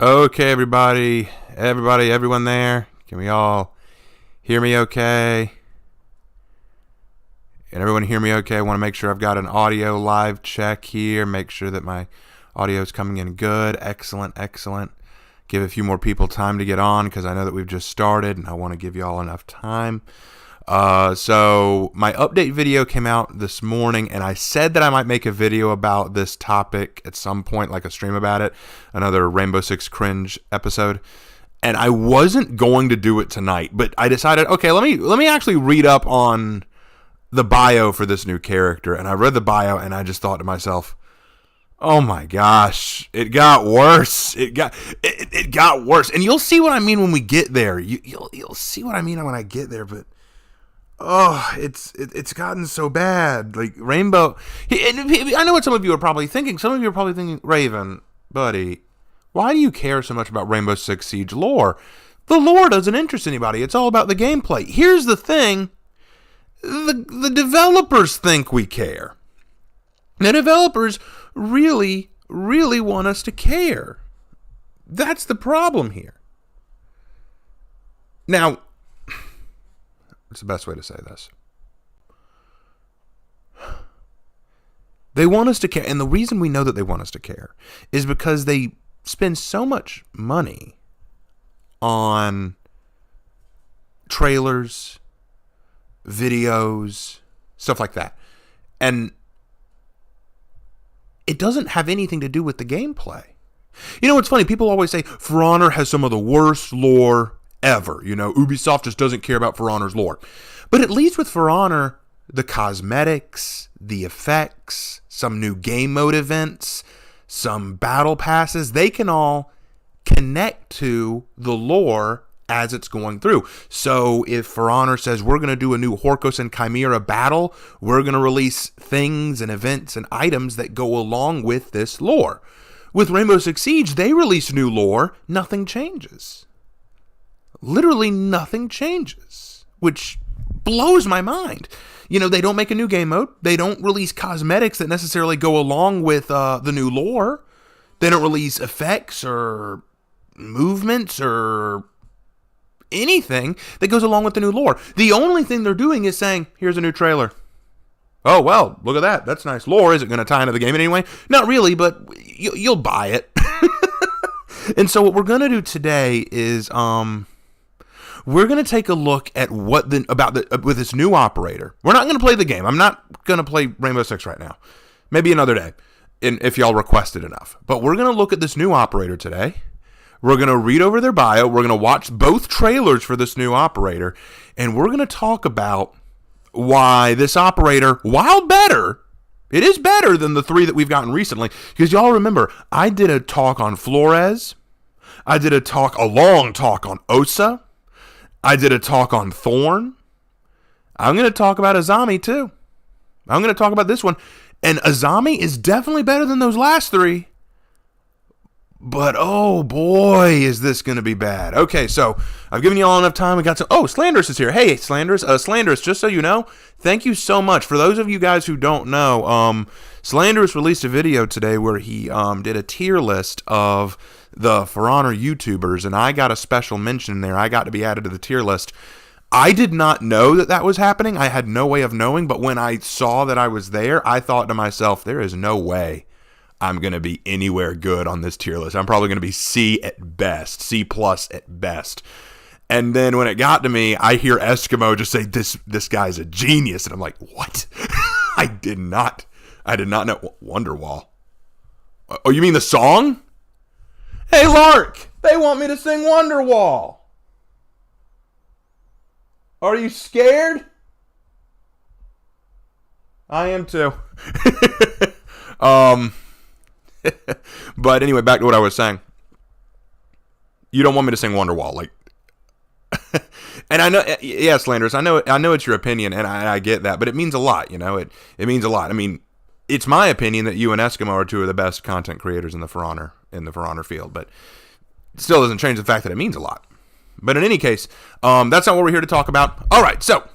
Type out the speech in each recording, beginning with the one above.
Okay, everyone there. Can we all hear me okay? And everyone hear me okay? I want to make sure I've got an audio live check here. Make sure that my audio is coming in good. Excellent. Give a few more people time to get on because I know that we've just started and I want to give you all enough time. So my update video came out this morning, and I said that I might make a video about this topic at some point, like a stream about it, another Rainbow Six Cringe episode. And I wasn't going to do it tonight, but I decided, okay, let me actually read up on the bio for this new character. And I read the bio, and I just thought to myself, oh my gosh, it got worse. It got worse, and you'll see what I mean when we get there. You'll see what I mean when I get there, but. Oh, it's gotten so bad. Like Rainbow, I know what some of you are probably thinking. Some of you are probably thinking, Raven, buddy, why do you care so much about Rainbow Six Siege lore? The lore doesn't interest anybody. It's all about the gameplay. Here's the thing: the developers think we care. The developers really want us to care. That's the problem here. Now. What's the best way to say this? They want us to care, and the reason we know that they want us to care is because they spend so much money on trailers, videos, stuff like that. And it doesn't have anything to do with the gameplay. You know, it's funny, people always say For Honor has some of the worst lore ever. You know, Ubisoft just doesn't care about For Honor's lore. But at least with For Honor, the cosmetics, the effects, some new game mode events, some battle passes, they can all connect to the lore as it's going through. So if For Honor says we're going to do a new Horkos and Chimera battle, we're going to release things and events and items that go along with this lore. With Rainbow Six Siege, they release new lore, nothing changes. Literally nothing changes, which blows my mind. You know, they don't make a new game mode. They don't release cosmetics that necessarily go along with the new lore. They don't release effects or movements or anything that goes along with the new lore. The only thing they're doing is saying, here's a new trailer. Oh, well, look at that. That's nice lore. Is it going to tie into the game in any way? Not really, but you'll buy it. And so what we're going to do today is we're going to take a look at with this new operator. We're not going to play the game. I'm not going to play Rainbow Six right now. Maybe another day, if y'all request it enough. But we're going to look at this new operator today. We're going to read over their bio. We're going to watch both trailers for this new operator. And we're going to talk about why this operator, while better, it is better than the three that we've gotten recently. Because y'all remember, I did a talk on Flores. I did a long talk on Osa. I did a talk on Thorn. I'm going to talk about Azami too. I'm going to talk about this one. And Azami is definitely better than those last three. But oh boy, is this going to be bad. Okay, so I've given you all enough time. We got some. Oh, Slanderous is here. Hey, Slanderous. Slanderous, just so you know, thank you so much. For those of you guys who don't know, Slanderous released a video today where he did a tier list of the For Honor YouTubers, and I got a special mention there. I got to be added to the tier list. I did not know that was happening. I had no way of knowing, but when I saw that I was there, I thought to myself, there is no way I'm going to be anywhere good on this tier list. I'm probably going to be C at best, C plus at best. And then when it got to me, I hear Eskimo just say, this guy's a genius. And I'm like, what? I did not know. Wonderwall. Oh, you mean the song? Hey, Lark, they want me to sing Wonderwall. Are you scared? I am too. But anyway, back to what I was saying. You don't want me to sing Wonderwall, like, and I know, yeah, Slanderous, I know it's your opinion, and I get that, but it means a lot, you know, it means a lot. I mean, it's my opinion that you and Eskimo are two of the best content creators in the For Honor field, but it still doesn't change the fact that it means a lot. But in any case, that's not what we're here to talk about. All right, so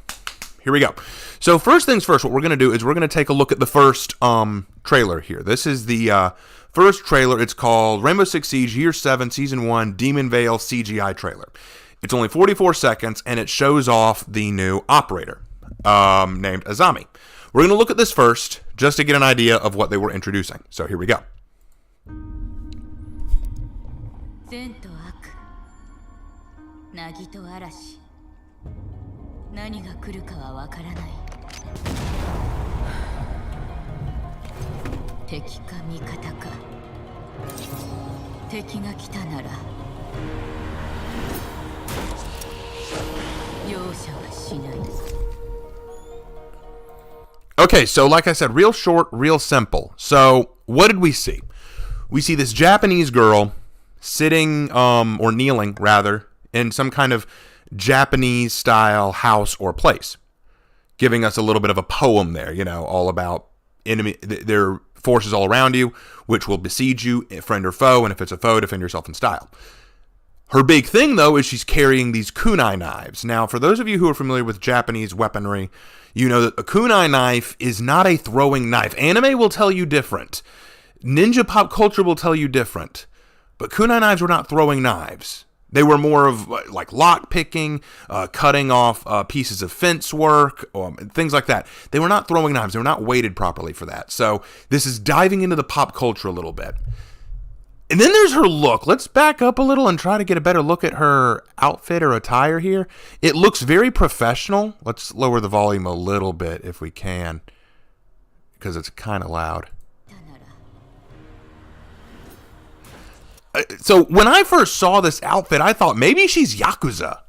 here we go. So first things first, what we're going to do is we're going to take a look at the first trailer here. This is the first trailer. It's called Rainbow Six Siege Year 7 Season 1 Demon Vale CGI trailer. It's only 44 seconds, and it shows off the new operator named Azami. We're going to look at this first, just to get an idea of what they were introducing. So here we go. Okay, so like I said, real short, real simple. So what did we see? We see this Japanese girl sitting, or kneeling rather, in some kind of Japanese style house or place, giving us a little bit of a poem there, you know, all about enemy, their forces all around you, which will besiege you, friend or foe, and if it's a foe, defend yourself in style. Her big thing, though, is she's carrying these kunai knives. Now, for those of you who are familiar with Japanese weaponry, you know that a kunai knife is not a throwing knife. Anime will tell you different. Ninja pop culture will tell you different. But kunai knives were not throwing knives. They were more of like lock picking, cutting off pieces of fence work, things like that. They were not throwing knives. They were not weighted properly for that. So this is diving into the pop culture a little bit. And then there's her look. Let's back up a little and try to get a better look at her outfit or attire here. It looks very professional. Let's lower the volume a little bit if we can, because it's kind of loud. So when I first saw this outfit, I thought maybe she's Yakuza.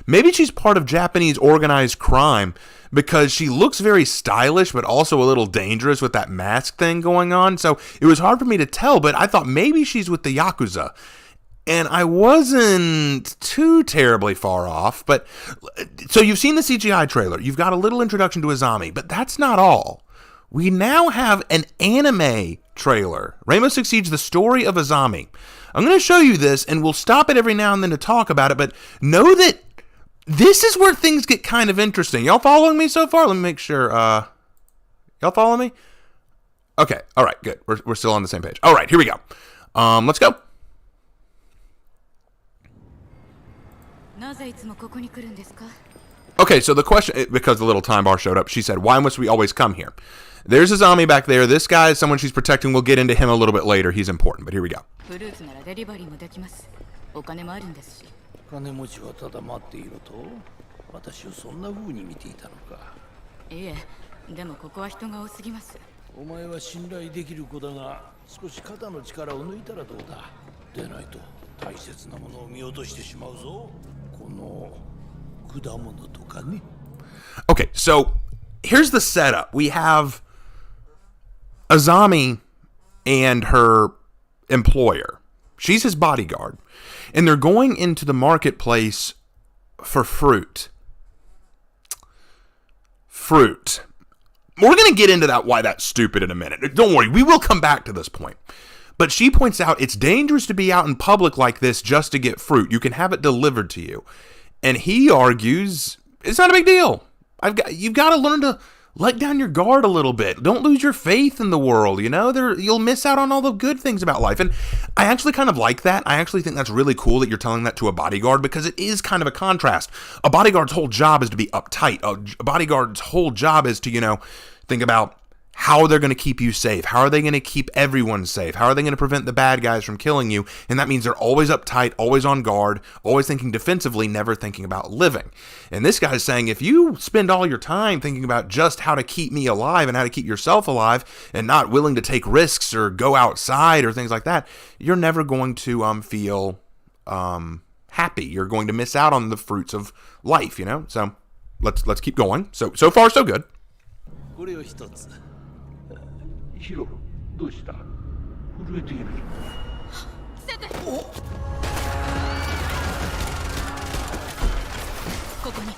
Maybe she's part of Japanese organized crime, because she looks very stylish, but also a little dangerous with that mask thing going on. So it was hard for me to tell, but I thought maybe she's with the Yakuza. And I wasn't too terribly far off. But so you've seen the CGI trailer. You've got a little introduction to Azami, but that's not all. We now have an anime trailer. Rainbow Six Siege, The Story of Azami. I'm going to show you this, and we'll stop it every now and then to talk about it, but know that this is where things get kind of interesting. Y'all following me so far? Let me make sure. Y'all follow me? Okay. All right. Good. We're still on the same page. All right. Here we go. Let's go. Okay. So the question, because the little time bar showed up, she said, "Why must we always come here?" There's a zombie back there. This guy is someone she's protecting. We'll get into him a little bit later. He's important. But here we go. 金持ちはただ待っていると私をそんな風に見ていたのかいえでもここは人が多すぎますお前は信頼できる子だが少し肩の力を抜いたらどうだでないと大切なものを見落としてしまうぞこの果物とかね Okay, so here's the setup. We have Azami and her employer. She's his bodyguard. And they're going into the marketplace for fruit. Fruit. We're going to get into that, why that's stupid in a minute. Don't worry, we will come back to this point. But she points out it's dangerous to be out in public like this just to get fruit. You can have it delivered to you. And he argues, it's not a big deal. You've got to learn to let down your guard a little bit. Don't lose your faith in the world, you know? You'll miss out on all the good things about life. And I actually kind of like that. I actually think that's really cool that you're telling that to a bodyguard, because it is kind of a contrast. A bodyguard's whole job is to be uptight. A bodyguard's whole job is to, you know, think about how they're going to keep you safe. How are they going to keep everyone safe? How are they going to prevent the bad guys from killing you? And that means they're always uptight, always on guard, always thinking defensively, never thinking about living. And this guy's saying, if you spend all your time thinking about just how to keep me alive and how to keep yourself alive and not willing to take risks or go outside or things like that, you're never going to feel happy. You're going to miss out on the fruits of life, you know? So let's keep going. So far, so good. ヒロ、どうした？震えている。お。ここに。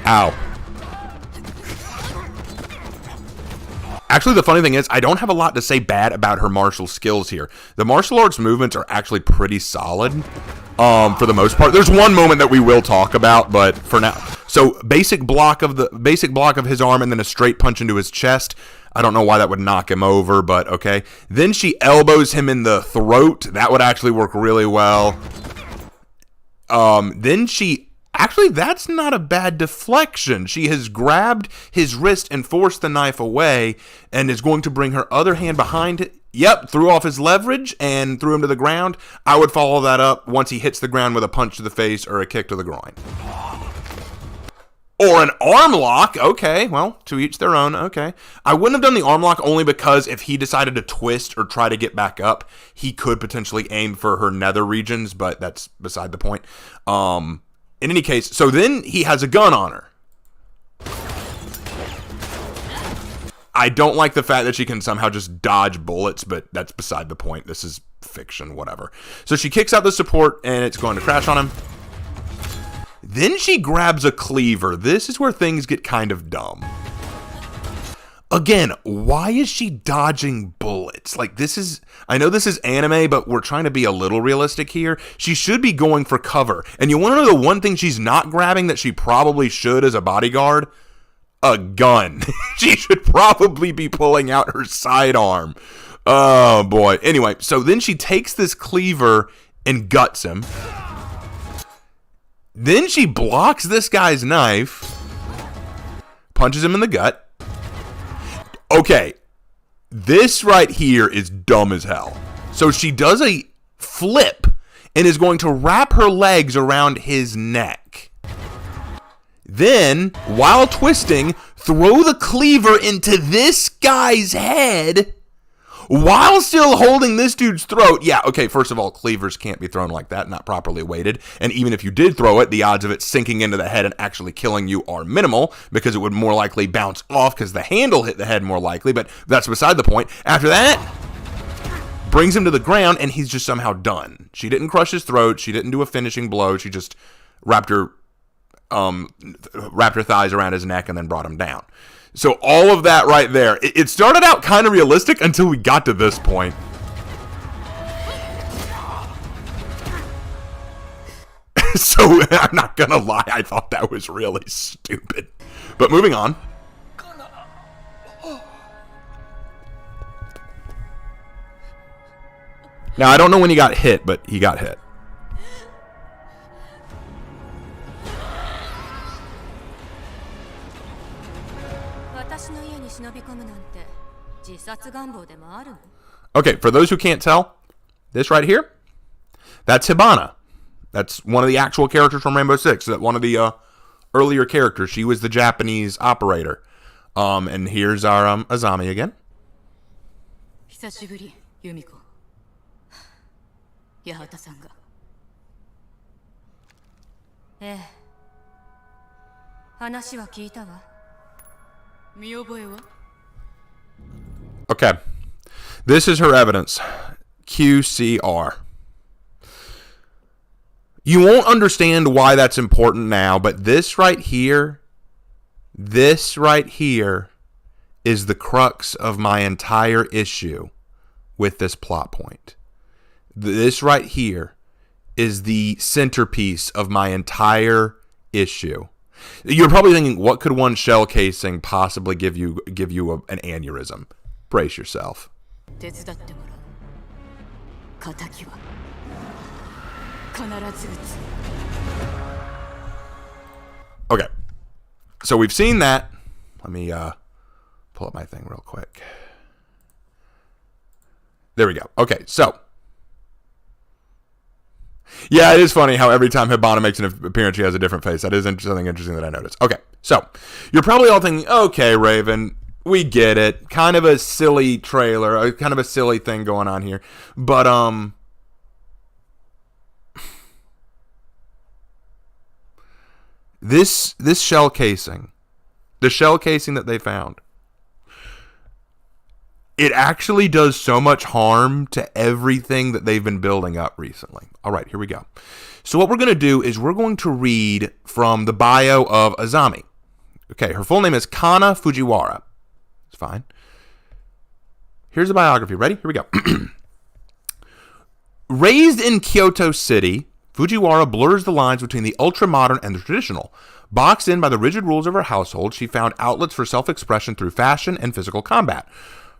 Ow. Actually, the funny thing is, I don't have a lot to say bad about her martial skills here. The martial arts movements are actually pretty solid, for the most part. There's one moment that we will talk about, but for now, so basic block of his arm, and then a straight punch into his chest. I don't know why that would knock him over, but okay. Then she elbows him in the throat. That would actually work really well. Then she... Actually, that's not a bad deflection. She has grabbed his wrist and forced the knife away and is going to bring her other hand behind it. Yep, threw off his leverage and threw him to the ground. I would follow that up once he hits the ground with a punch to the face or a kick to the groin. Or an arm lock. Okay, well, to each their own. Okay. I wouldn't have done the arm lock only because if he decided to twist or try to get back up, he could potentially aim for her nether regions, but that's beside the point. In any case, so then he has a gun on her. I don't like the fact that she can somehow just dodge bullets, but that's beside the point. This is fiction, whatever. So she kicks out the support, and it's going to crash on him. Then she grabs a cleaver. This is where things get kind of dumb. Again, why is she dodging bullets? Like, this is... I know this is anime, but we're trying to be a little realistic here. She should be going for cover. And you want to know the one thing she's not grabbing that she probably should as a bodyguard? A gun. She should probably be pulling out her sidearm. Oh, boy. Anyway, so then she takes this cleaver and guts him. Then she blocks this guy's knife, punches him in the gut. Okay, this right here is dumb as hell. So she does a flip and is going to wrap her legs around his neck. Then, while twisting, throw the cleaver into this guy's head while still holding this dude's throat. Yeah, okay, first of all, cleavers can't be thrown like that, not properly weighted. And even if you did throw it, the odds of it sinking into the head and actually killing you are minimal because it would more likely bounce off because the handle hit the head more likely, but that's beside the point. After that, brings him to the ground, and he's just somehow done. She didn't crush his throat. She didn't do a finishing blow. She just wrapped her thighs around his neck and then brought him down. So all of that right there, it started out kind of realistic until we got to this point. So I'm not gonna lie, I thought that was really stupid. But moving on. Now I don't know when he got hit, but he got hit. Okay, for those who can't tell, this right here, that's Hibana. That's one of the actual characters from Rainbow Six. That one of the earlier characters. She was the Japanese operator. And here's our Azami again. Okay. This is her evidence. QCR. You won't understand why that's important now, but this right here is the crux of my entire issue with this plot point. This right here is the centerpiece of my entire issue. You're probably thinking, what could one shell casing possibly give you an aneurysm? Brace yourself. Okay, so we've seen that. Let me pull up my thing real quick. There we go. Okay, so yeah, it is funny how every time Hibana makes an appearance, she has a different face. That is something interesting that I noticed. Okay, so you're probably all thinking, okay, Raven, we get it. Kind of a silly trailer, kind of a silly thing going on here. But, this shell casing, the shell casing that they found, it actually does so much harm to everything that they've been building up recently. All right, here we go. So what we're going to do is we're going to read from the bio of Azami. Okay, her full name is Kana Fujiwara. It's fine. Here's the biography. Ready? Here we go. Raised in Kyoto City, Fujiwara blurs the lines between the ultra-modern and the traditional. Boxed in by the rigid rules of her household, she found outlets for self-expression through fashion and physical combat.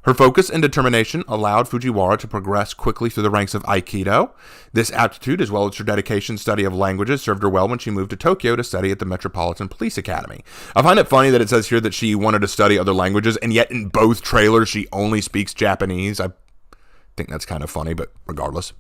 Her focus and determination allowed Fujiwara to progress quickly through the ranks of Aikido. This aptitude, as well as her dedication to study of languages, served her well when she moved to Tokyo to study at the Metropolitan Police Academy. I find it funny that it says here that she wanted to study other languages, and yet in both trailers she only speaks Japanese. I think that's kind of funny, but regardless.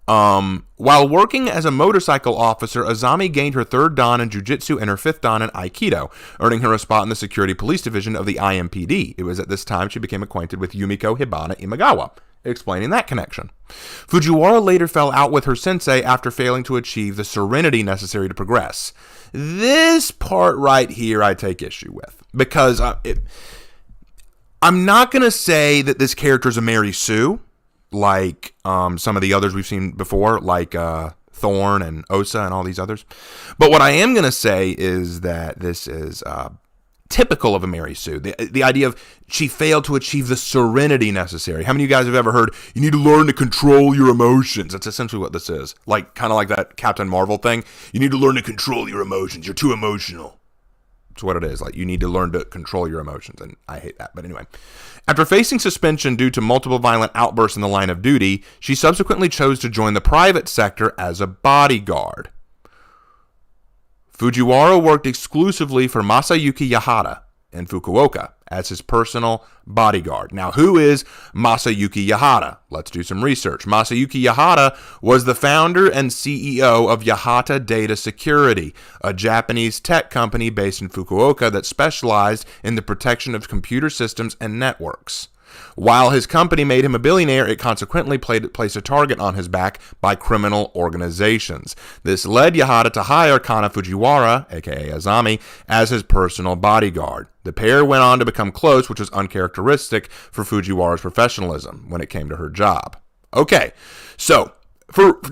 While working as a motorcycle officer, Azami gained her 3rd dan in Jiu-Jitsu and her 5th dan in Aikido, earning her a spot in the Security Police Division of the IMPD. It was at this time she became acquainted with Yumiko Hibana Imagawa, explaining that connection. Fujiwara later fell out with her sensei after failing to achieve the serenity necessary to progress. This part right here I take issue with, because I'm not going to say that this character is a Mary Sue, like some of the others we've seen before, like Thorn and Osa and all these others. But what I am going to say is that this is typical of a Mary Sue. The idea of she failed to achieve the serenity necessary. How many of you guys have ever heard, you need to learn to control your emotions? That's essentially what this is. Like, kind of like that Captain Marvel thing. You need to learn to control your emotions. You're too emotional. That's what it is. Like, you need to learn to control your emotions, and I hate that. But anyway, after facing suspension due to multiple violent outbursts in the line of duty, she subsequently chose to join the private sector as a bodyguard. Fujiwara worked exclusively for Masayuki Yahara in Fukuoka as his personal bodyguard. Now, who is Masayuki Yahara? Let's do some research. Masayuki Yahara was the founder and CEO of Yahata Data Security, a Japanese tech company based in Fukuoka that specialized in the protection of computer systems and networks. While his company made him a billionaire, it consequently placed a target on his back by criminal organizations. This led Yahata to hire Kana Fujiwara, aka Azami, as his personal bodyguard. The pair went on to become close, which was uncharacteristic for Fujiwara's professionalism when it came to her job. Okay, so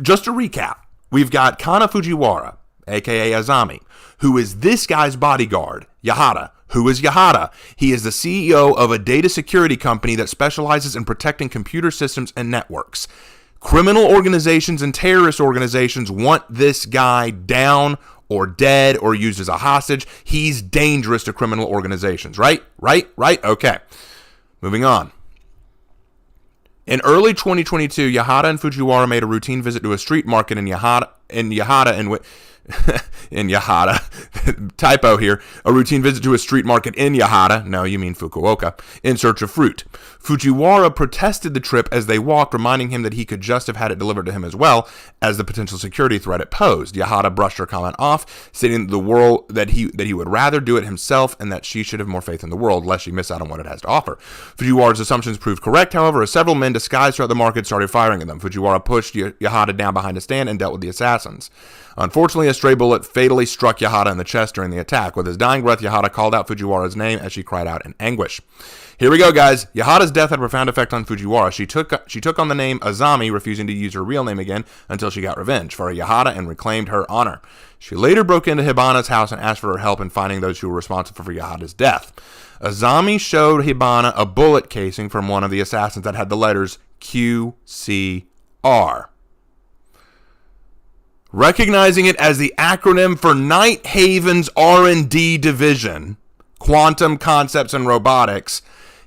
just to recap, we've got Kana Fujiwara, aka Azami, who is this guy's bodyguard, Yahata. Who is Yahata? He is the CEO of a data security company that specializes in protecting computer systems and networks. Criminal organizations and terrorist organizations want this guy down or dead or used as a hostage. He's dangerous to criminal organizations, right? Okay. Moving on. In early 2022, Yahata and Fujiwara made a routine visit to a street market in Yahata in Yahata, typo here, a routine visit to a street market in Yahata, no, you mean Fukuoka, in search of fruit. Fujiwara protested the trip as they walked, reminding him that he could just have had it delivered to him as well as the potential security threat it posed. Yahata brushed her comment off, stating that he would rather do it himself and that she should have more faith in the world, lest she miss out on what it has to offer. Fujiwara's assumptions proved correct, however, as several men disguised throughout the market started firing at them. Fujiwara pushed Yahata down behind a stand and dealt with the assassins. Unfortunately, a stray bullet fatally struck Yahata in the chest during the attack. With his dying breath, Yahata called out Fujiwara's name as she cried out in anguish. Here we go, guys. Yahata's death had a profound effect on Fujiwara. She took on the name Azami, refusing to use her real name again until she got revenge for Yahata and reclaimed her honor. She later broke into Hibana's house and asked for her help in finding those who were responsible for Yahata's death. Azami showed Hibana a bullet casing from one of the assassins that had the letters QCR. Recognizing it as the acronym for Night Haven's R&D division, Quantum Concepts and Robotics,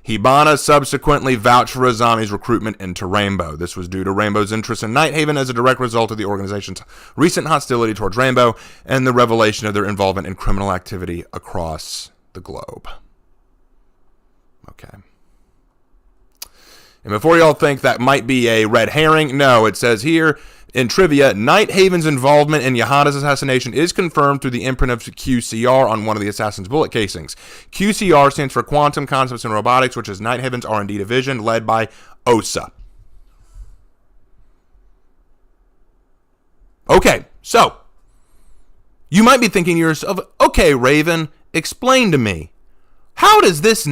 Hibana subsequently vouched for Azami's recruitment into Rainbow. This was due to Rainbow's interest in Night Haven as a direct result of the organization's recent hostility towards Rainbow and the revelation of their involvement in criminal activity across the globe. Okay. And before y'all think that might be a red herring, no, it says here, in trivia, Night Haven's involvement in Yahata's assassination is confirmed through the imprint of QCR on one of the assassin's bullet casings. QCR stands for Quantum Concepts and Robotics, which is Night Haven's R&D division led by Osa. Okay, so you might be thinking to yourself, okay, Raven, explain to me. How does this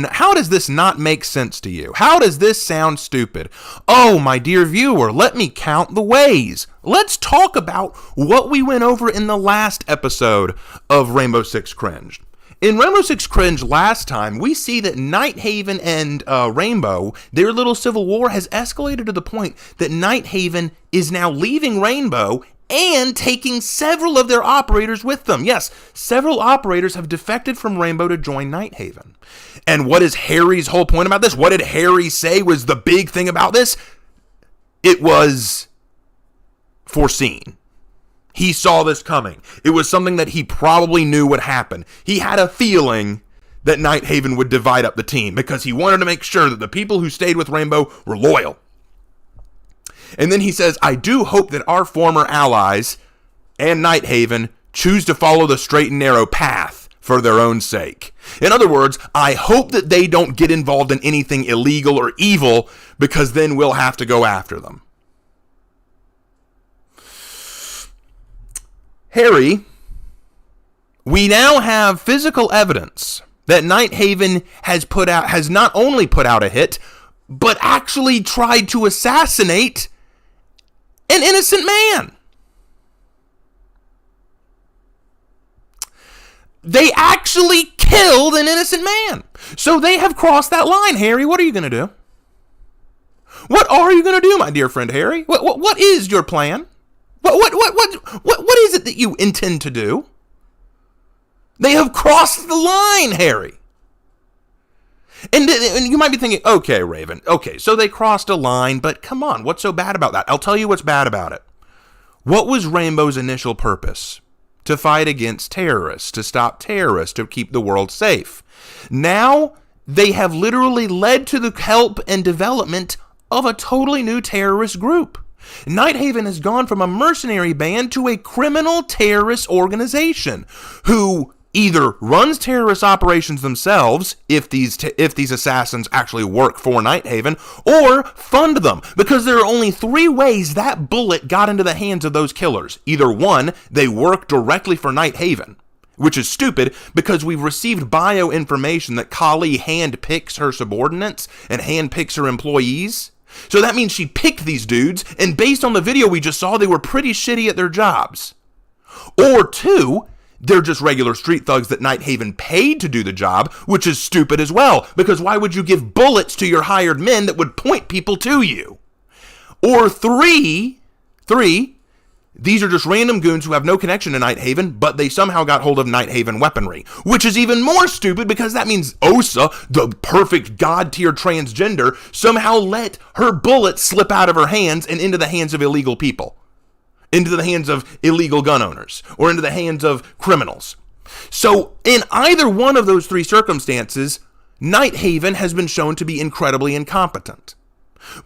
not make sense to you? How does this sound stupid? Oh, my dear viewer, let me count the ways. Let's talk about what we went over in the last episode of Rainbow Six Cringe. In Rainbow Six Cringe last time, we see that Nighthaven and Rainbow, their little civil war has escalated to the point that Nighthaven is now leaving Rainbow and taking several of their operators with them. Yes, several operators have defected from Rainbow to join Nighthaven. And what is Harry's whole point about this? What did Harry say was the big thing about this? It was foreseen. He saw this coming. It was something that he probably knew would happen. He had a feeling that Nighthaven would divide up the team because he wanted to make sure that the people who stayed with Rainbow were loyal. And then he says, I do hope that our former allies and Nighthaven choose to follow the straight and narrow path for their own sake. In other words, I hope that they don't get involved in anything illegal or evil because then we'll have to go after them. Harry, we now have physical evidence that Nighthaven has not only put out a hit, but actually tried to assassinate an innocent man. They actually killed an innocent man. So they have crossed that line. Harry, what are you going to do? What are you going to do, my dear friend Harry? What is your plan? What is it that you intend to do? They have crossed the line, Harry. And you might be thinking, okay, Raven, okay, so they crossed a line, but come on, what's so bad about that? I'll tell you what's bad about it. What was Rainbow's initial purpose? To fight against terrorists, to stop terrorists, to keep the world safe. Now, they have literally led to the help and development of a totally new terrorist group. Nighthaven has gone from a mercenary band to a criminal terrorist organization who either runs terrorist operations themselves, if these assassins actually work for Nighthaven, or fund them, because there are only three ways that bullet got into the hands of those killers. Either one, they work directly for Nighthaven, which is stupid because we've received bio information that Kali handpicks her subordinates and handpicks her employees. So that means she picked these dudes, and based on the video we just saw, they were pretty shitty at their jobs. Or two, they're just regular street thugs that Nighthaven paid to do the job, which is stupid as well, because why would you give bullets to your hired men that would point people to you? Or three, these are just random goons who have no connection to Nighthaven, but they somehow got hold of Nighthaven weaponry, which is even more stupid because that means Osa, the perfect god-tier transgender, somehow let her bullets slip out of her hands and into the hands of illegal people, into the hands of illegal gun owners, or into the hands of criminals. So in either one of those three circumstances, Nighthaven has been shown to be incredibly incompetent,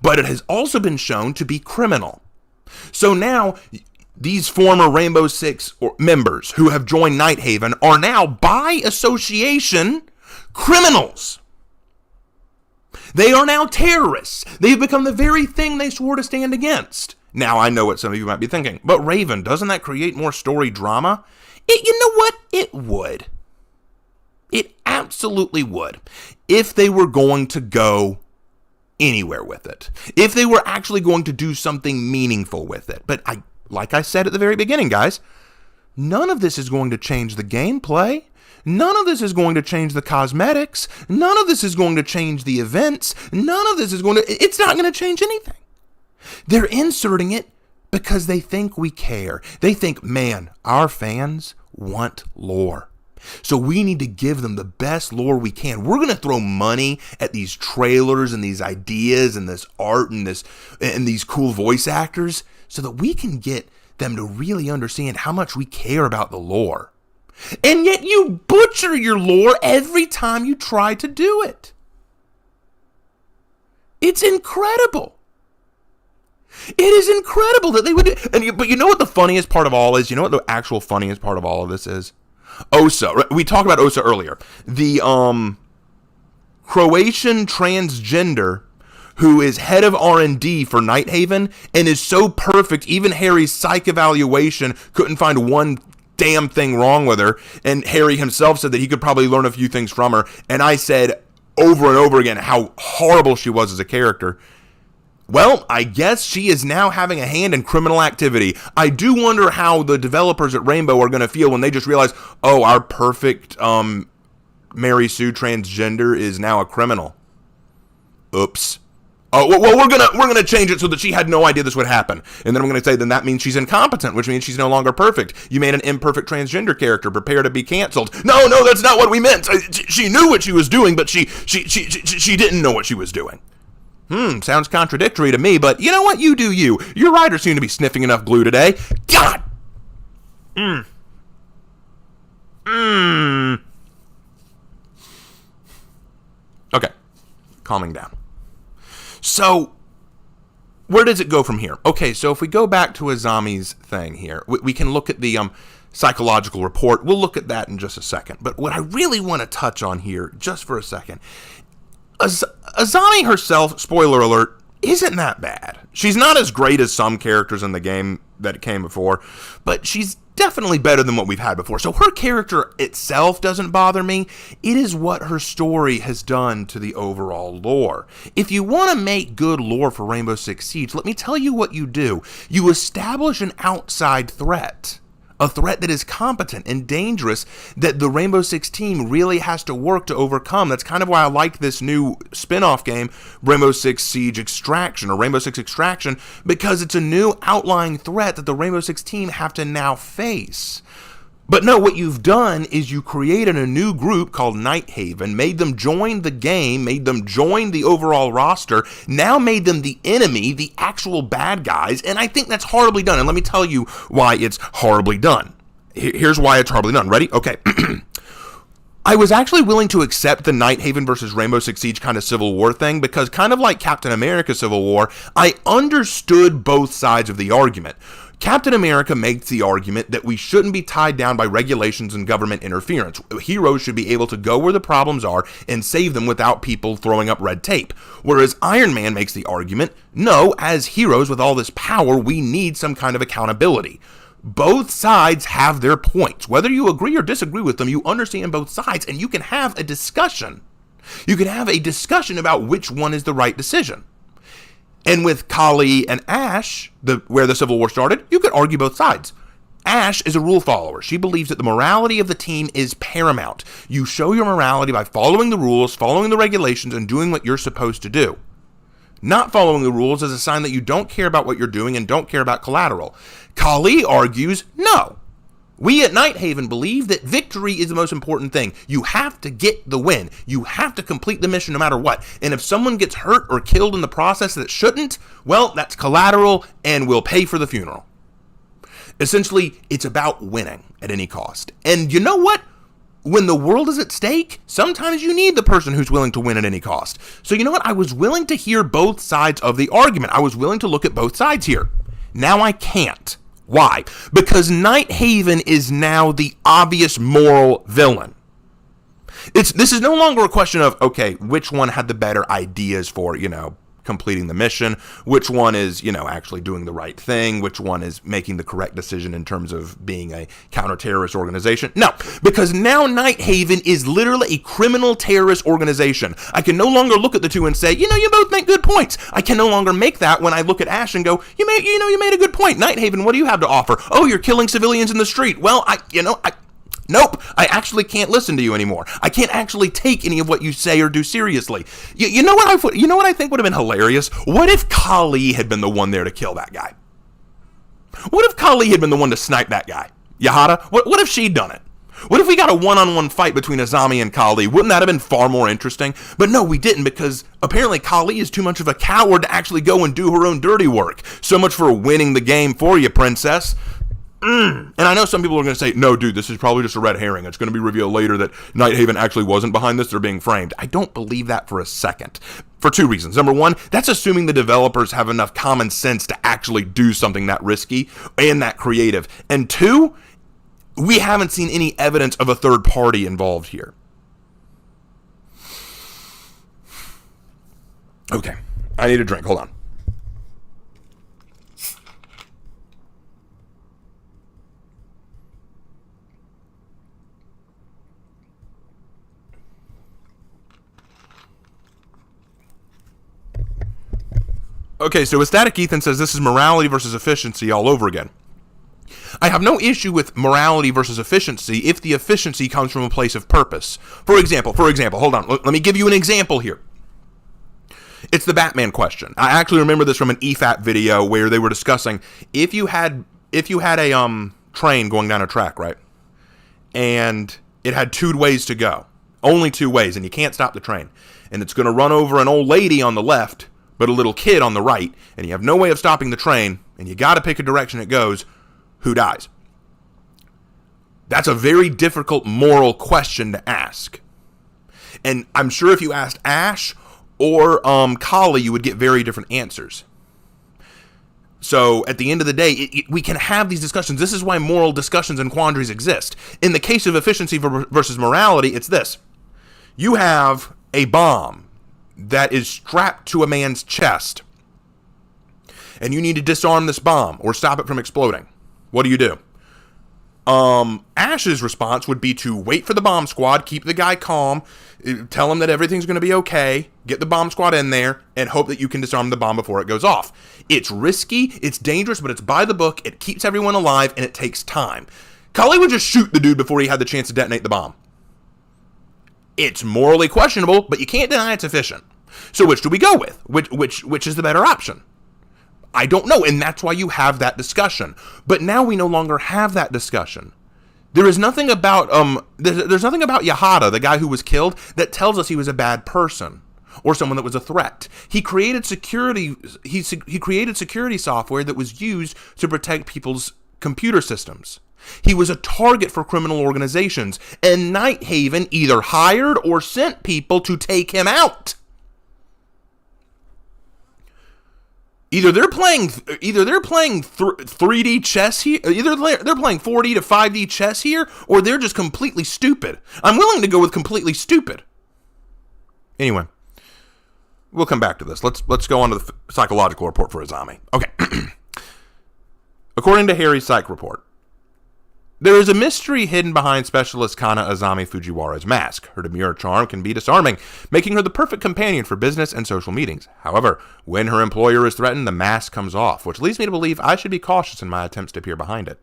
but it has also been shown to be criminal. So now, these former Rainbow Six members who have joined Nighthaven are now, by association, criminals. They are now terrorists. They've become the very thing they swore to stand against. Now, I know what some of you might be thinking, but Raven, doesn't that create more story drama? You know what? It would. It absolutely would. If they were going to go anywhere with it. If they were actually going to do something meaningful with it. But like I said at the very beginning, guys, none of this is going to change the gameplay. None of this is going to change the cosmetics. None of this is going to change the events. None of this is it's not going to change anything. They're inserting it because they think we care. They think, man, our fans want lore. So we need to give them the best lore we can. We're going to throw money at these trailers and these ideas and this art and these cool voice actors so that we can get them to really understand how much we care about the lore. And yet you butcher your lore every time you try to do it. It's incredible. It is incredible that they would do. But you know what the funniest part of all is? You know what the actual funniest part of all of this is? Osa. We talked about Osa earlier. The Croatian transgender who is head of R&D for Nighthaven and is so perfect, even Harry's psych evaluation couldn't find one damn thing wrong with her. And Harry himself said that he could probably learn a few things from her. And I said over and over again how horrible she was as a character. Well, I guess she is now having a hand in criminal activity. I do wonder how the developers at Rainbow are going to feel when they just realize, oh, our perfect Mary Sue transgender is now a criminal. Oops. Oh, well, we're gonna change it so that she had no idea this would happen. And then I'm gonna say, then that means she's incompetent, which means she's no longer perfect. You made an imperfect transgender character. Prepare to be canceled. No, that's not what we meant. She knew what she was doing, but she didn't know what she was doing. Sounds contradictory to me, but you know what? You do you. Your writers seem to be sniffing enough glue today. God! Okay. Calming down. So, where does it go from here? Okay, so if we go back to Azami's thing here, we can look at the psychological report. We'll look at that in just a second. But what I really want to touch on here, just for a second, Azami herself, spoiler alert, isn't that bad. She's not as great as some characters in the game that came before, but she's definitely better than what we've had before. So her character itself doesn't bother me. It is what her story has done to the overall lore. If you want to make good lore for Rainbow Six Siege, let me tell you what you do. You establish an outside threat. A threat that is competent and dangerous that the Rainbow Six team really has to work to overcome. That's kind of why I like this new spin-off game, Rainbow Six Siege Extraction, or Rainbow Six Extraction, because it's a new outlying threat that the Rainbow Six team have to now face. But no, what you've done is you created a new group called Nighthaven, made them join the game, made them join the overall roster, now made them the enemy, the actual bad guys, and I think that's horribly done. And let me tell you why it's horribly done. Here's why it's horribly done. Ready? Okay. I was actually willing to accept the Nighthaven versus Rainbow Six Siege kind of Civil War thing because kind of like Captain America Civil War, I understood both sides of the argument. Captain America makes the argument that we shouldn't be tied down by regulations and government interference. Heroes should be able to go where the problems are and save them without people throwing up red tape. Whereas Iron Man makes the argument, no, as heroes with all this power, we need some kind of accountability. Both sides have their points. Whether you agree or disagree with them, you understand both sides, and you can have a discussion. You can have a discussion about which one is the right decision. And with Kali and Ash, where the Civil War started, you could argue both sides. Ash is a rule follower. She believes that the morality of the team is paramount. You show your morality by following the rules, following the regulations, and doing what you're supposed to do. Not following the rules is a sign that you don't care about what you're doing and don't care about collateral. Kali argues, no. We at Nighthaven believe that victory is the most important thing. You have to get the win. You have to complete the mission no matter what. And if someone gets hurt or killed in the process that shouldn't, well, that's collateral and we'll pay for the funeral. Essentially, it's about winning at any cost. And you know what? When the world is at stake, sometimes you need the person who's willing to win at any cost. So you know what? I was willing to hear both sides of the argument. I was willing to look at both sides here. Now I can't. Why? Because Nighthaven is now the obvious moral villain. This is no longer a question of, okay, which one had the better ideas for, completing the mission, which one is, actually doing the right thing, which one is making the correct decision in terms of being a counter-terrorist organization. No, because now Nighthaven is literally a criminal terrorist organization. I can no longer look at the two and say, you both make good points. I can no longer make that when I look at Ash and go, you made a good point. Nighthaven, what do you have to offer? Oh, you're killing civilians in the street. Well, nope, I actually can't listen to you anymore. I can't actually take any of what you say or do seriously. You know what I think would have been hilarious? What if Kali had been the one there to kill that guy? What if Kali had been the one to snipe that guy? Yahara? What if she'd done it? What if we got a one-on-one fight between Azami and Kali? Wouldn't that have been far more interesting? But no, we didn't, because apparently Kali is too much of a coward to actually go and do her own dirty work. So much for winning the game for you, princess. And I know some people are going to say, no, dude, this is probably just a red herring. It's going to be revealed later that Nighthaven actually wasn't behind this. They're being framed. I don't believe that for a second. For two reasons. Number one, that's assuming the developers have enough common sense to actually do something that risky and that creative. And two, we haven't seen any evidence of a third party involved here. Okay, I need a drink. Hold on. Okay, so Ecstatic Ethan says this is morality versus efficiency all over again. I have no issue with morality versus efficiency if the efficiency comes from a place of purpose. For example, hold on. Let me give you an example here. It's the Batman question. I actually remember this from an EFAT video where they were discussing if you had a train going down a track, right? And it had 2 ways to go. Only 2 ways, and you can't stop the train. And it's going to run over an old lady on the left, but a little kid on the right, and you have no way of stopping the train, and you got to pick a direction it goes. Who dies? That's a very difficult moral question to ask. And I'm sure if you asked Ash or Kali, you would get very different answers. So at the end of the day, we can have these discussions. This is why moral discussions and quandaries exist. In the case of efficiency versus morality, it's this. You have a bomb that is strapped to a man's chest, and you need to disarm this bomb or stop it from exploding. What do? Ash's response would be to wait for the bomb squad, keep the guy calm, tell him that everything's going to be okay, get the bomb squad in there, and hope that you can disarm the bomb before it goes off. It's risky, it's dangerous, but it's by the book, it keeps everyone alive, and it takes time. Kali would just shoot the dude before he had the chance to detonate the bomb. It's morally questionable, but you can't deny it's efficient. So which do we go with? Which is the better option? I don't know, and that's why you have that discussion. But now we no longer have that discussion. There is nothing about there's nothing about Yahada, the guy who was killed, that tells us he was a bad person or someone that was a threat. He created security software that was used to protect people's computer systems. He was a target for criminal organizations, and Nighthaven either hired or sent people to take him out. Either they're playing 3D chess here, either they're playing 4D to 5D chess here, or they're just completely stupid. I'm willing to go with completely stupid. Anyway, we'll come back to this. Let's go on to the psychological report for Azami. Okay. According to Harry's psych report, there is a mystery hidden behind Specialist Kana Azami Fujiwara's mask. Her demure charm can be disarming, making her the perfect companion for business and social meetings. However, when her employer is threatened, the mask comes off, which leads me to believe I should be cautious in my attempts to peer behind it.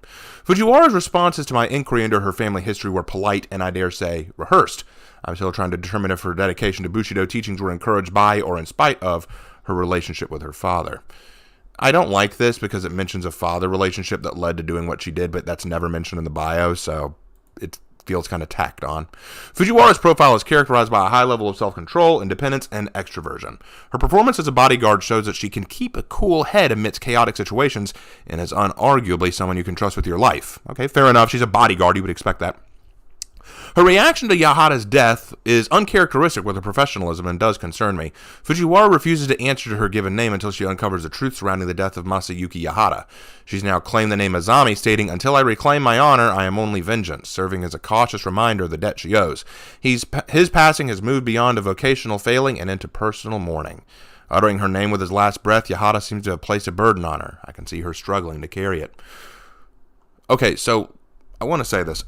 Fujiwara's responses to my inquiry into her family history were polite and, I dare say, rehearsed. I'm still trying to determine if her dedication to Bushido teachings were encouraged by or in spite of her relationship with her father. I don't like this because it mentions a father relationship that led to doing what she did, but that's never mentioned in the bio, so it feels kind of tacked on. Fujiwara's profile is characterized by a high level of self-control, independence, and extroversion. Her performance as a bodyguard shows that she can keep a cool head amidst chaotic situations and is unarguably someone you can trust with your life. Okay, fair enough. She's a bodyguard. You would expect that. Her reaction to Yahada's death is uncharacteristic with her professionalism and does concern me. Fujiwara refuses to answer to her given name until she uncovers the truth surrounding the death of Masayuki Yahada. She's now claimed the name Azami, stating, "Until I reclaim my honor, I am only vengeance," serving as a cautious reminder of the debt she owes. His passing has moved beyond a vocational failing and into personal mourning. Uttering her name with his last breath, Yahada seems to have placed a burden on her. I can see her struggling to carry it. Okay, so I want to say this.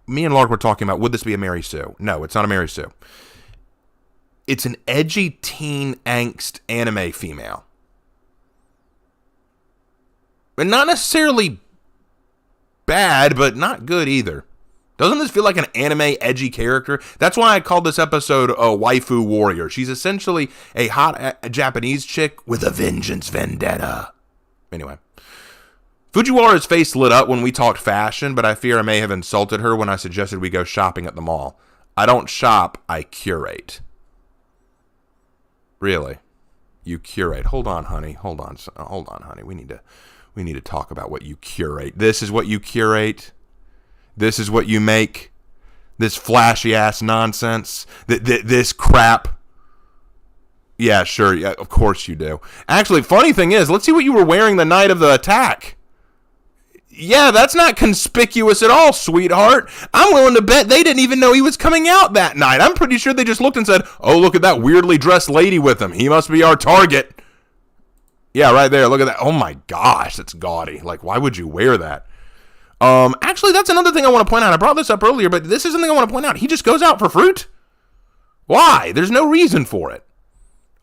Me and Lark were talking about, would this be a Mary Sue? No, it's not a Mary Sue. It's an edgy teen angst anime female. And not necessarily bad, but not good either. Doesn't this feel like an anime edgy character? That's why I called this episode a waifu warrior. She's essentially a hot Japanese chick with a vengeance vendetta. Anyway. Fujiwara's face lit up when we talked fashion, but I fear I may have insulted her when I suggested we go shopping at the mall. I don't shop, I curate. Really? You curate. Hold on, honey. Hold on, honey. We need to talk about what you curate. This is what you curate. This is what you make. This flashy ass nonsense. This crap. Yeah, sure. Yeah, of course you do. Actually, funny thing is, let's see what you were wearing the night of the attack. Yeah, that's not conspicuous at all, sweetheart. I'm willing to bet they didn't even know he was coming out that night. I'm pretty sure they just looked and said, "Oh, look at that weirdly dressed lady with him. He must be our target." Yeah, right there. Look at that. Oh my gosh, that's gaudy. Like, why would you wear that? Actually, that's another thing I want to point out. I brought this up earlier, but this is something I want to point out. He just goes out for fruit. Why? There's no reason for it.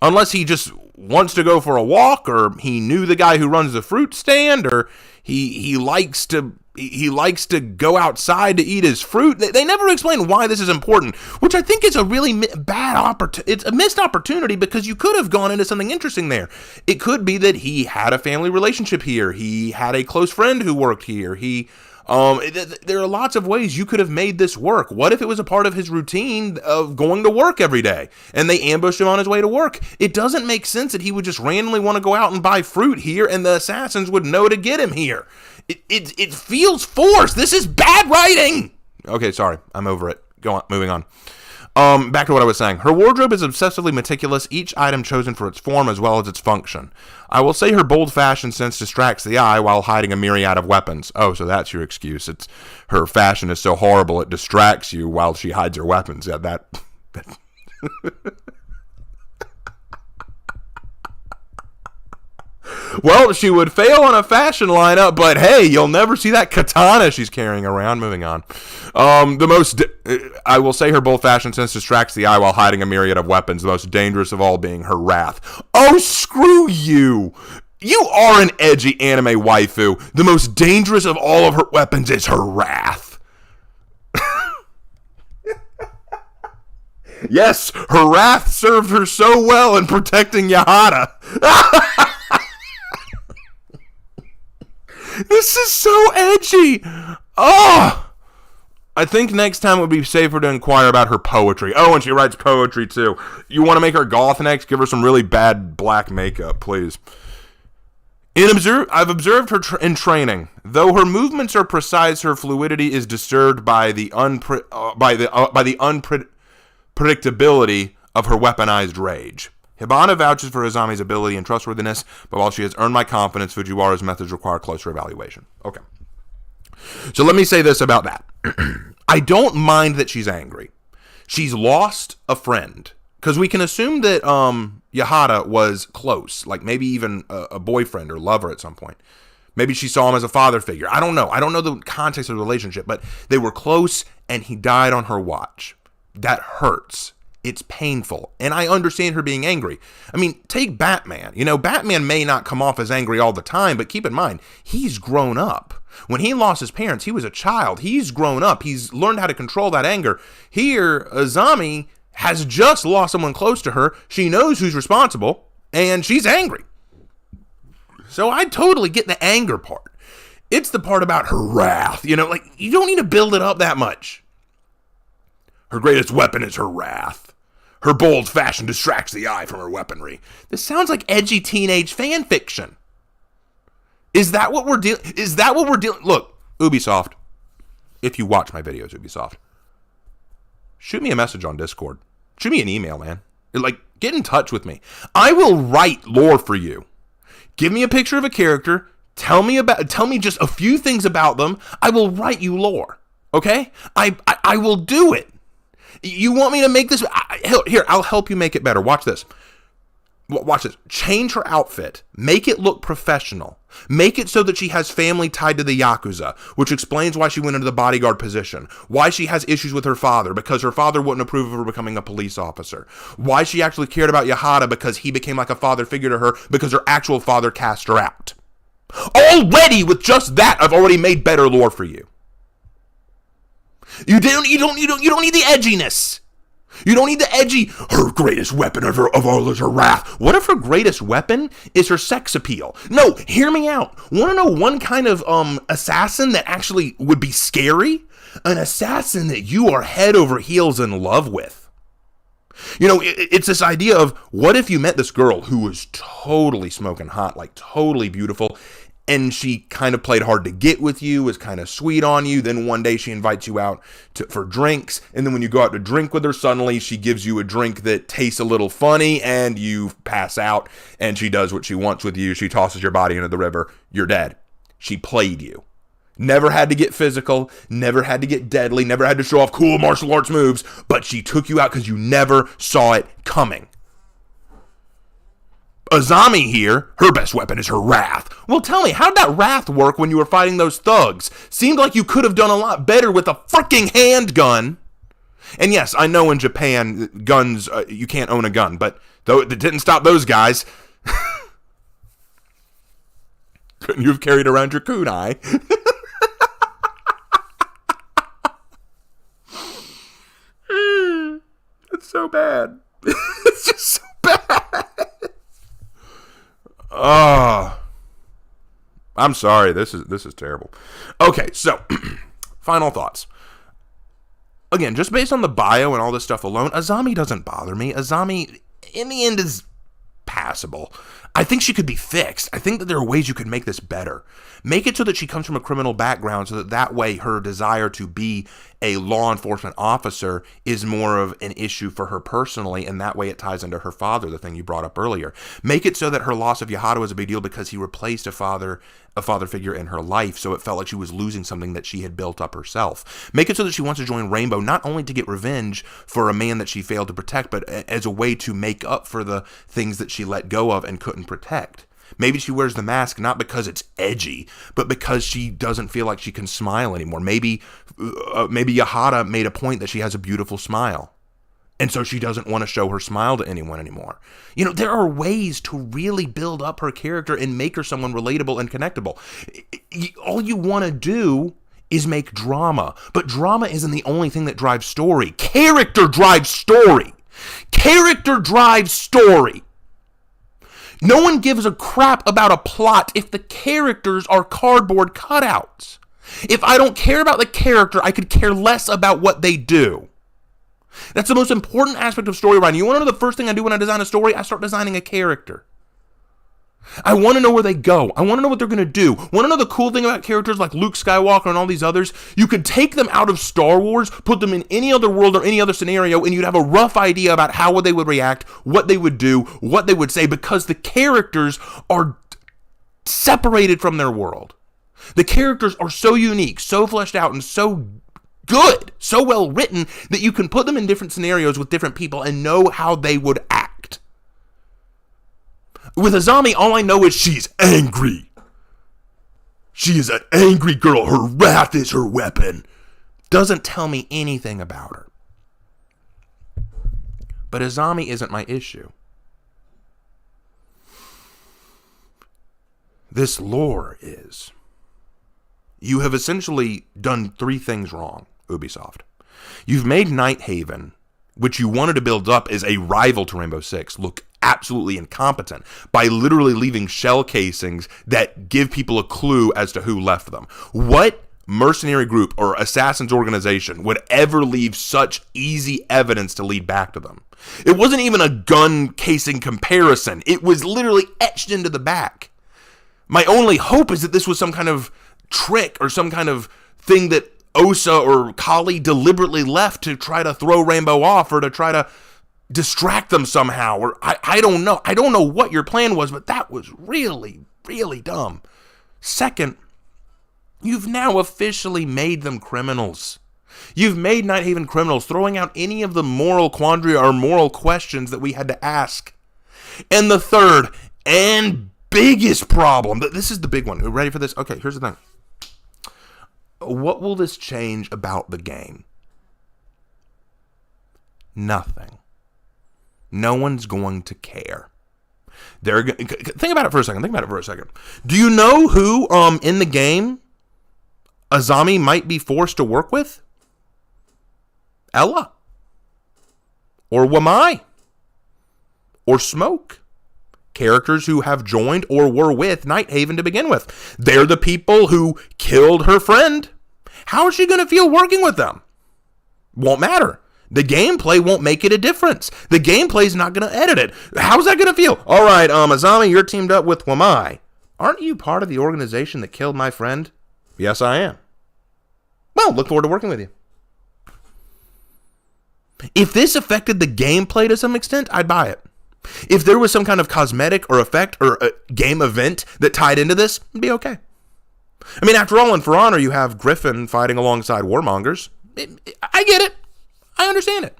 Unless he just wants to go for a walk, or he knew the guy who runs the fruit stand, or he likes to go outside to eat his fruit. They never explain why this is important, which I think is a really bad opportunity. It's a missed opportunity, because you could have gone into something interesting there. It could be that he had a family relationship here. He had a close friend who worked here. There are lots of ways you could have made this work. What if it was a part of his routine of going to work every day and they ambushed him on his way to work? It doesn't make sense that he would just randomly want to go out and buy fruit here and the assassins would know to get him here. It feels forced. This is bad writing. Okay, sorry. I'm over it. Go on. Moving on. Back to what I was saying. Her wardrobe is obsessively meticulous, each item chosen for its form as well as its function. I will say her bold fashion sense distracts the eye while hiding a myriad of weapons. Oh, so that's your excuse. It's her fashion is so horrible it distracts you while she hides her weapons. Yeah, that Well, she would fail on a fashion lineup, but hey, you'll never see that katana she's carrying around. Moving on. I will say her bold fashion sense distracts the eye while hiding a myriad of weapons, the most dangerous of all being her wrath. Oh, screw you! You are an edgy anime waifu. The most dangerous of all of her weapons is her wrath. Yes, her wrath served her so well in protecting Yahara. This is so edgy. Oh, I think next time it would be safer to inquire about her poetry. Oh, and she writes poetry too. You want to make her goth next? Give her some really bad black makeup, please. I've observed her in training. Though her movements are precise, her fluidity is disturbed by the unpredictability of her weaponized rage. Hibana vouches for Azami's ability and trustworthiness, but while she has earned my confidence, Fujiwara's methods require closer evaluation. Okay. So let me say this about that. I don't mind that she's angry. She's lost a friend. Because we can assume that Yahara was close, like maybe even a boyfriend or lover at some point. Maybe she saw him as a father figure. I don't know. I don't know the context of the relationship, but they were close and he died on her watch. That hurts. It's painful. And I understand her being angry. I mean, take Batman. You know, Batman may not come off as angry all the time, but keep in mind, he's grown up. When he lost his parents, he was a child. He's grown up. He's learned how to control that anger. Here, Azami has just lost someone close to her. She knows who's responsible, and she's angry. So I totally get the anger part. It's the part about her wrath. You know, like, you don't need to build it up that much. Her greatest weapon is her wrath. Her bold fashion distracts the eye from her weaponry. This sounds like edgy teenage fan fiction. Is that what we're dealing? Look, Ubisoft, if you watch my videos, Ubisoft, shoot me a message on Discord. Shoot me an email, man. Like, get in touch with me. I will write lore for you. Give me a picture of a character. Tell me just a few things about them. I will write you lore. Okay? I will do it. You want me to make this? Here, I'll help you make it better. Watch this. Watch this. Change her outfit. Make it look professional. Make it so that she has family tied to the Yakuza, which explains why she went into the bodyguard position. Why she has issues with her father, because her father wouldn't approve of her becoming a police officer. Why she actually cared about Yahara, because he became like a father figure to her, because her actual father cast her out. Already, with just that, I've already made better lore for you. You don't need the edginess. You don't need the edgy, her greatest weapon of all is her wrath. What if her greatest weapon is her sex appeal? No, hear me out. Want to know one kind of assassin that actually would be scary? An assassin that you are head over heels in love with. You know, it's this idea of, what if you met this girl who was totally smoking hot, like totally beautiful, and she kind of played hard to get with you, was kind of sweet on you. Then one day she invites you out for drinks. And then when you go out to drink with her, suddenly she gives you a drink that tastes a little funny and you pass out and she does what she wants with you. She tosses your body into the river. You're dead. She played you. Never had to get physical, never had to get deadly, never had to show off cool martial arts moves, but she took you out because you never saw it coming. Azami here, her best weapon is her wrath. Well, tell me, how'd that wrath work when you were fighting those thugs? Seemed like you could have done a lot better with a freaking handgun. And yes, I know in Japan, guns, you can't own a gun, but though it didn't stop those guys. Couldn't you have carried around your kunai? It's so bad. It's just so bad. I'm sorry. This is terrible. Okay, so final thoughts. Again, just based on the bio and all this stuff alone, Azami doesn't bother me. Azami, in the end, is passable. I think she could be fixed. I think that there are ways you could make this better. Make it so that she comes from a criminal background so that way her desire to be a law enforcement officer is more of an issue for her personally, and that way it ties into her father, the thing you brought up earlier. Make it so that her loss of Yahado is a big deal because he replaced a father figure in her life, so it felt like she was losing something that she had built up herself. Make it so that she wants to join Rainbow, not only to get revenge for a man that she failed to protect, but as a way to make up for the things that she let go of and couldn't protect. Maybe she wears the mask not because it's edgy, but because she doesn't feel like she can smile anymore. Maybe Yahada made a point that she has a beautiful smile, and so she doesn't want to show her smile to anyone anymore. You know, there are ways to really build up her character and make her someone relatable and connectable. All you want to do is make drama, but drama isn't the only thing that drives story. Character drives story. Character drives story. No one gives a crap about a plot if the characters are cardboard cutouts. If I don't care about the character, I could care less about what they do. That's the most important aspect of story writing. You want to know the first thing I do when I design a story? I start designing a character. I want to know where they go. I want to know what they're going to do. Want to know the cool thing about characters like Luke Skywalker and all these others? You could take them out of Star Wars, put them in any other world or any other scenario, and you'd have a rough idea about how they would react, what they would do, what they would say, because the characters are separated from their world. The characters are so unique, so fleshed out, and so good, so well written, that you can put them in different scenarios with different people and know how they would act. With Azami, all I know is she's angry. She is an angry girl. Her wrath is her weapon. Doesn't tell me anything about her. But Azami isn't my issue. This lore is. You have essentially done three things wrong, Ubisoft. You've made Night Haven, which you wanted to build up as a rival to Rainbow Six, look absolutely incompetent by literally leaving shell casings that give people a clue as to who left them. What mercenary group or assassin's organization would ever leave such easy evidence to lead back to them? It wasn't even a gun casing comparison. It was literally etched into the back. My only hope is that this was some kind of trick or some kind of thing that Osa or Kali deliberately left to try to throw Rainbow off or to try to distract them somehow, or I don't know. I don't know what your plan was, but that was really, really dumb. Second, you've now officially made them criminals. You've made Night Haven criminals, throwing out any of the moral quandary or moral questions that we had to ask. And the third and biggest problem, this is the big one. Ready for this? Okay, here's the thing. What will this change about the game? Nothing. No one's going to care. Think about it for a second. Do you know who in the game Azami might be forced to work with? Ella. Or Wamai. Or Smoke. Characters who have joined or were with Night Haven to begin with. They're the people who killed her friend. How is she going to feel working with them? Won't matter. The gameplay won't make it a difference. The gameplay's not going to edit it. How's that going to feel? All right, Azami, you're teamed up with Wamai. Aren't you part of the organization that killed my friend? Yes, I am. Well, look forward to working with you. If this affected the gameplay to some extent, I'd buy it. If there was some kind of cosmetic or effect or a game event that tied into this, it'd be okay. I mean, after all, in For Honor, you have Griffin fighting alongside Warmongers. I get it. I understand it.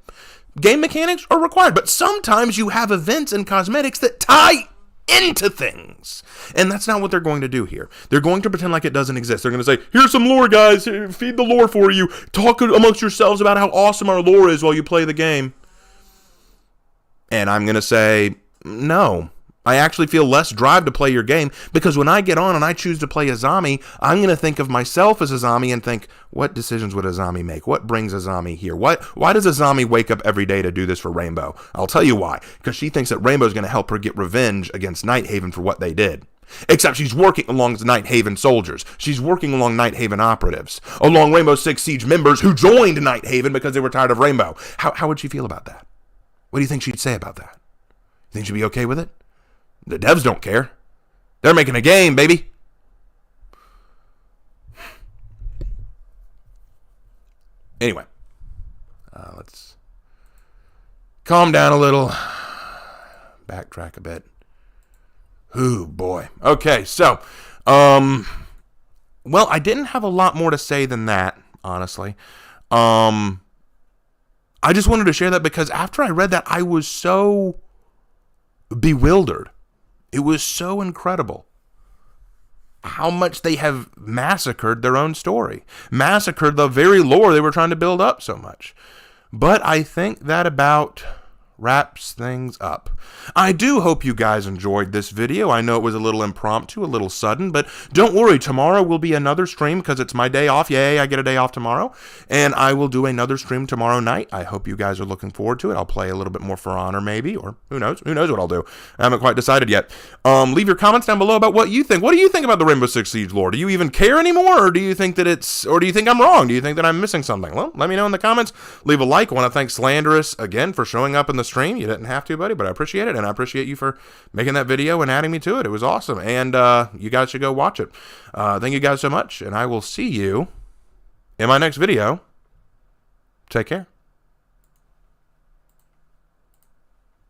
Game mechanics are required, but sometimes you have events and cosmetics that tie into things. And that's not what they're going to do here. They're going to pretend like it doesn't exist. They're going to say, here's some lore, guys. Feed the lore for you. Talk amongst yourselves about how awesome our lore is while you play the game. And I'm going to say, no. I actually feel less drive to play your game, because when I get on and I choose to play Azami, I'm going to think of myself as Azami and think, what decisions would Azami make? What brings Azami here? Why does Azami wake up every day to do this for Rainbow? I'll tell you why. Because she thinks that Rainbow's going to help her get revenge against Nighthaven for what they did. Except she's working along the Nighthaven soldiers. She's working along Nighthaven operatives. Along Rainbow Six Siege members who joined Nighthaven because they were tired of Rainbow. How would she feel about that? What do you think she'd say about that? You think she'd be okay with it? The devs don't care. They're making a game, baby. Anyway, let's calm down a little. Backtrack a bit. Ooh, boy. Okay, so, well, I didn't have a lot more to say than that, honestly. I just wanted to share that because after I read that, I was so bewildered. It was so incredible how much they have massacred their own story, massacred the very lore they were trying to build up so much. But I think that about wraps things up. I do hope you guys enjoyed this video. I know it was a little impromptu, a little sudden, but don't worry, tomorrow will be another stream because it's my day off. Yay, I get a day off tomorrow, and I will do another stream tomorrow night. I hope you guys are looking forward to it. I'll play a little bit more For Honor maybe, or who knows what I'll do. I haven't quite decided yet. Leave your comments down below about what you think. What do you think about the Rainbow Six Siege lore? Do you even care anymore, or do you think that do you think I'm wrong? Do you think that I'm missing something? Well, let me know in the comments. Leave a like. I want to thank Slanderous again for showing up in the stream. You didn't have to, buddy, but I appreciate it, and I appreciate you for making that video and adding me to it. It was awesome, and you guys should go watch it. Thank you guys so much, and I will see you in my next video. Take care.